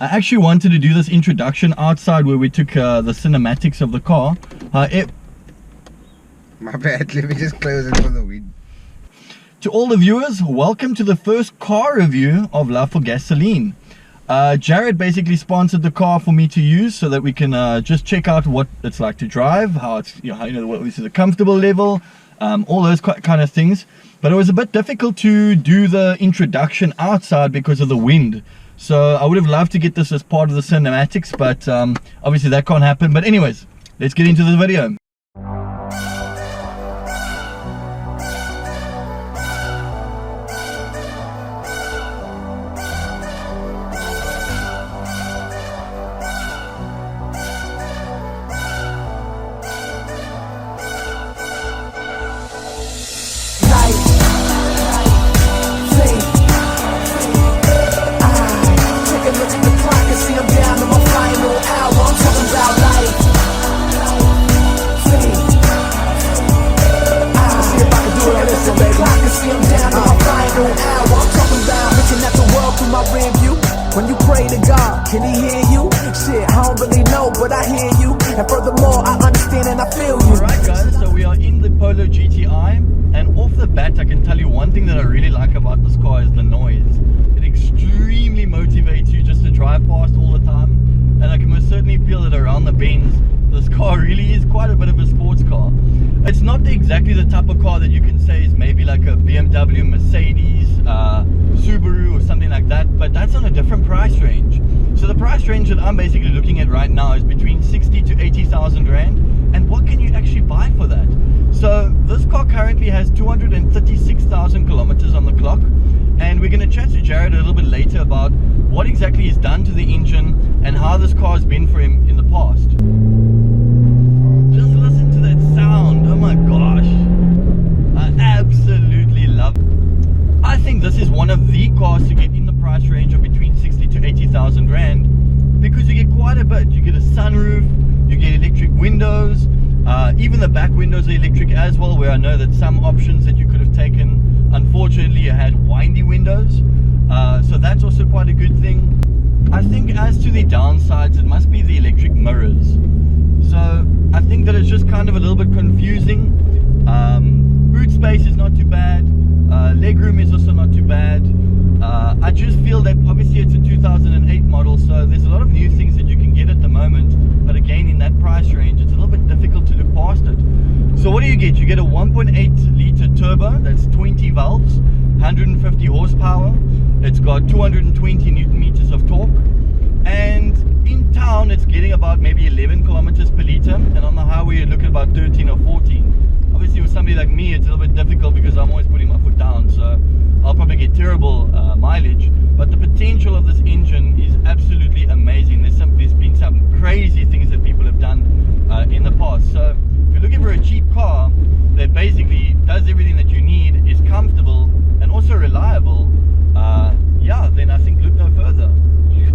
I actually wanted to do this introduction outside where we took the cinematics of the car. My bad, let me just close it for the wind. To all the viewers, welcome to the first car review of Love for Gasoline. Jared basically sponsored the car for me to use so that we can just check out what it's like to drive, how it's, what this is a comfortable level, all those kind of things. But it was a bit difficult to do the introduction outside because of the wind. So I would have loved to get this as part of the cinematics, but obviously that can't happen. But anyways, let's get into the video. When you pray to God, can he hear you? Shit, I don't really know, but I hear you. And furthermore, I understand and I feel you. Alright guys, so we are in the Polo GTI, and off the bat I can tell you one thing that I really like about this car is the noise. It extremely motivates you just to drive fast all the time, and I can most certainly feel that around the bends. This car really is quite a bit of a sports car. It's not exactly the type of car that you can say is maybe like a BMW, Mercedes, Subaru or something like that, but that's on a different price range. So the price range that I'm basically looking at right now is between 60 to 80,000 Rand, and what can you actually buy for that? So this car currently has 236,000 kilometers on the clock, and we're going to chat to Jared a little bit later about what exactly is done to the engine and how this car has been for him in the past. Just listen to that sound, oh my gosh, I absolutely love it. I think this is one of the cars to get in the price range of between 60 to 80,000 Rand, because you get quite a bit. You get a sunroof, you get electric windows, even the back windows are electric as well, where I know that some options that you could have taken, unfortunately you had windy windows, so that's also quite a good thing. I think as to the downsides, it must be the electric mirrors. So I think that it's just kind of a little bit confusing. Boot space is not too bad, legroom is also not too bad. I just feel that obviously it's a 2008 model, so there's a lot of new things that you can get at the moment, but again in that price range it's a little bit difficult to look past it. So what do you get? You get a 1.8 litre turbo, that's 20 valves, 150 horsepower, it's got 220 newton meters of torque, and in town it's getting about maybe 11 kilometers per litre, and on the highway you look at about 13 or 14. Obviously with somebody like me it's a little bit difficult because I'm always putting my foot down, so I'll probably get terrible mileage, but the potential of this engine is absolutely amazing. There's been some crazy things that people have done in the past. So if you're looking for a cheap car that basically does everything that you need, is comfortable and also reliable, yeah, then I think look no further.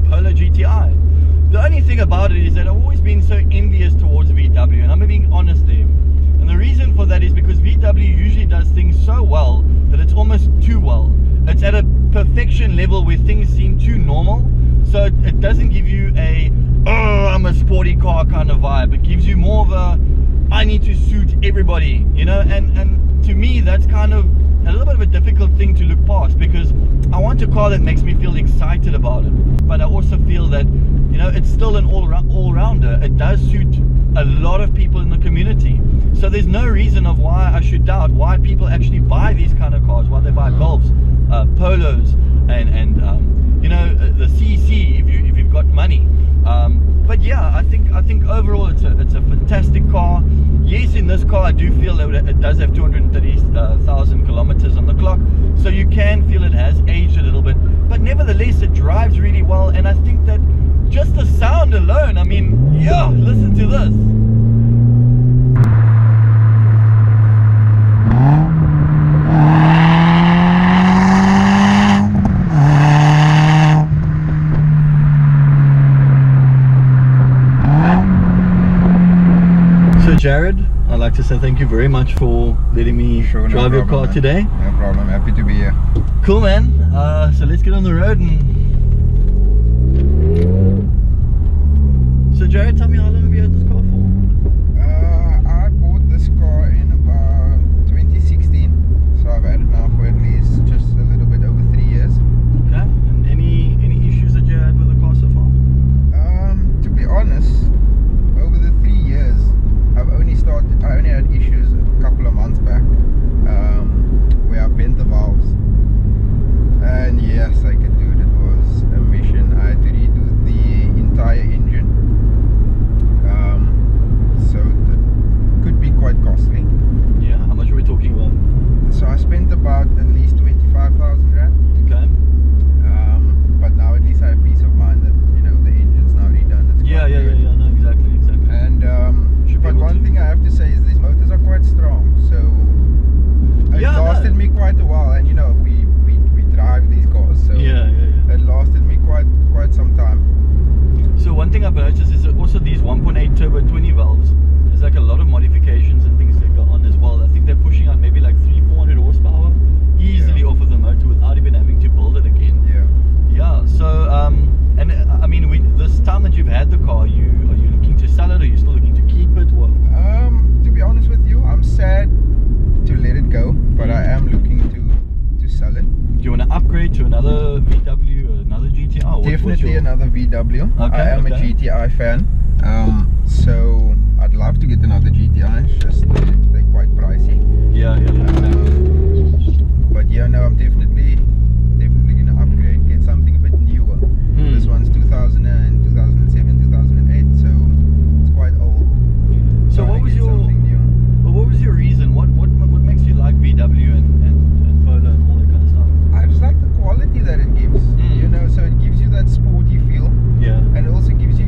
Polo GTI. The only thing about it is that I've always been so envious towards VW, and I'm being honest there. And the reason for that is because VW usually does things so well that it's almost too well. It's at a perfection level where things seem too normal, so it doesn't give you a oh I'm a sporty car kind of vibe. It gives you more of a I need to suit everybody, you know, and to me that's kind of a little bit of a difficult thing to look past, because I want a car that makes me feel excited about it, but I also feel that, you know, it's still an all-rounder. It does suit a lot of people in the community, so there's no reason of why I should doubt why people actually buy these kind of cars, why they buy Golfs, Polos, and you know, the CC if you've got money. But yeah, I think overall it's a fantastic car. Yes, in this car I do feel that it does have 230,000 kilometers on the clock, so you can feel it has aged a little bit, but nevertheless it drives really well. And I think that just the sound alone, I mean, yeah, listen to this. Jared, I'd like to say thank you very much for letting me drive your car today. No problem, happy to be here. Cool, man. So let's get on the road and Jared, tell me, how long have you had this car for? I bought this car in about 2016, so I've had it now for at least just a little bit over 3 years. Okay. And any issues that you had with the car so far? To be honest, over the 3 years, I only had issues a couple of months back, where I bent the valves. And yes, I could do it. It was a mission. I had to redo the entire engine. So that could be quite costly. Yeah. How much are we talking about? So I spent about at least 25,000 rand. Okay. But now at least I have peace of mind that the engine's now redone. It's Yeah. quite good. No, exactly. And Should be but able one to- thing I have to say is these motors are quite strong. So it Yeah, lasted no. me quite a while. And we drive these cars, so Yeah. it lasted me quite some time. So one thing I've noticed is that also these 1.8 turbo 20 valves, there's like a lot of modifications and things that go on as well. I think they're pushing out maybe like 300-400 horsepower easily Yeah. off of the motor without even having to build it again. Yeah. So and I mean, this time that you've had the car, are you looking to sell it? Are you still looking to keep it? What? To be honest with you, I'm sad to let it go, but I am looking to sell it. Do you want to upgrade to another VW or another GTI? Definitely another VW. Okay, I am a okay. GTI fan, so I'd love to get another GTI. It's just they're quite pricey. Yeah. But yeah, no, I'm definitely gonna upgrade, get something a bit newer. This one's 2007, 2008, so it's quite old. So Trying what to was get your something new. what was your reason? What makes you like VW and Polo and all that kind of stuff? I just like the quality that it gives. So it gives you that sporty feel. Yeah. And it also gives you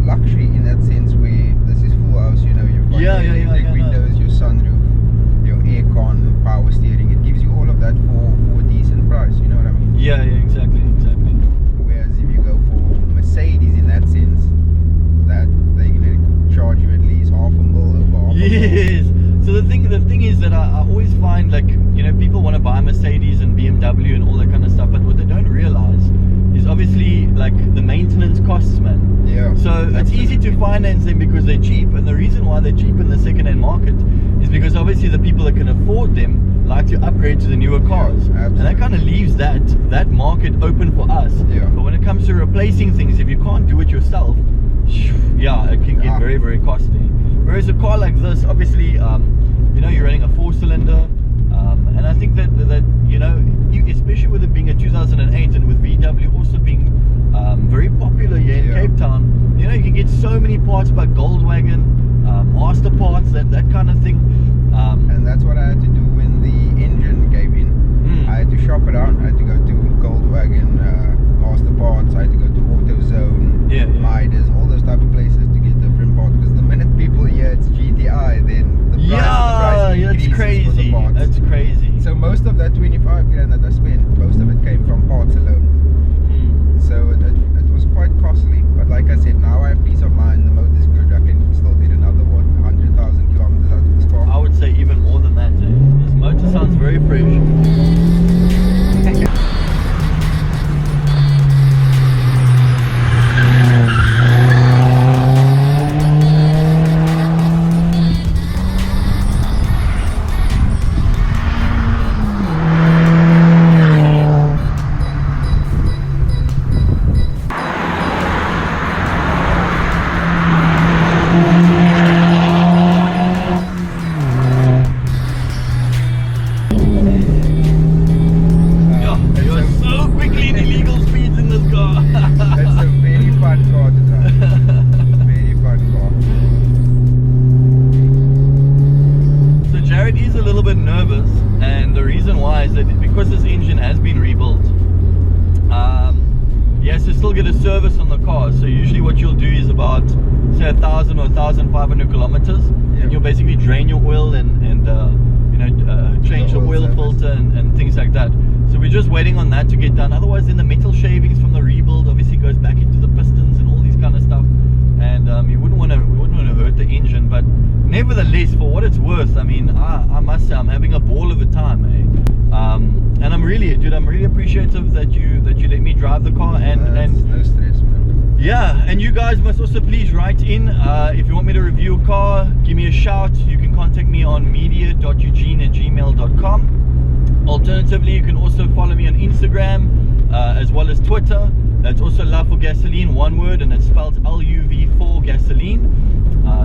luxury in that sense where this is full house, you've got Yeah, your yeah, big yeah, windows, your sunroof, your aircon, power steering. It gives you all of that for a decent price, you know what I mean? Yeah, exactly. Whereas if you go for Mercedes in that sense, that they're gonna charge you at least half a mil over half a mil. Yes. So the thing is that I always find, like, people want to buy Mercedes and BMW and all that kind of stuff, but what they don't realize is obviously like the maintenance costs, man. Yeah. So it's easy to finance them because they're cheap, and the reason why they're cheap in the second-hand market is because obviously the people that can afford them like to upgrade to the newer cars, and that kind of leaves that market open for us. Yeah. But when it comes to replacing things, if you can't do it yourself, yeah, it can get very, very costly. Whereas a car like this, obviously, you're running a 4-cylinder, and I think that especially with it being a 2008 and with VW also being very popular here in Cape Town, you can get so many parts by Goldwagon, master parts, that kind of thing. And that's what I had to do when the engine gave in. I had to shop around. I had to go to Goldwagon, Master Parts. I had to go to AutoZone, Midas, all those type of places to get different parts. Because the minute people hear it's GTI, then the price increases that's crazy. for the parts. That's crazy. So most of that 25 grand that I spent, most of it came from parts alone. So it was quite costly. But like I said, now I have peace of mind. The motor's good. I can still get another 100,000 kilometers out of this car. I would say even more than that. This motor sounds very fresh. Because this engine has been rebuilt, he has to still get a service on the car. So usually what you'll do is about, say, 1,000 or 1,500 kilometers, and you'll basically drain your oil and change the oil filter and things like that. So we're just waiting on that to get done. Otherwise, then the metal shavings from the rebuild obviously goes back into the pistons and all these kind of stuff. And we wouldn't want to hurt the engine, but nevertheless, for what it's worth, I mean, I must say I'm having a ball of a time, eh? And I'm really appreciative that you let me drive the car, and no stress, man. yeah, and you guys must also please write in if you want me to review a car. Give me a shout. You can contact me on media.eugene@gmail.com. Alternatively, you can also follow me on Instagram as well as Twitter. That's also Love for Gasoline, one word, and it's spelled LUV4 gasoline.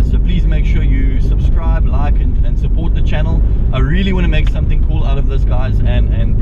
So please make sure you subscribe, like, and support the channel. I really want to make something cool out of this, guys, and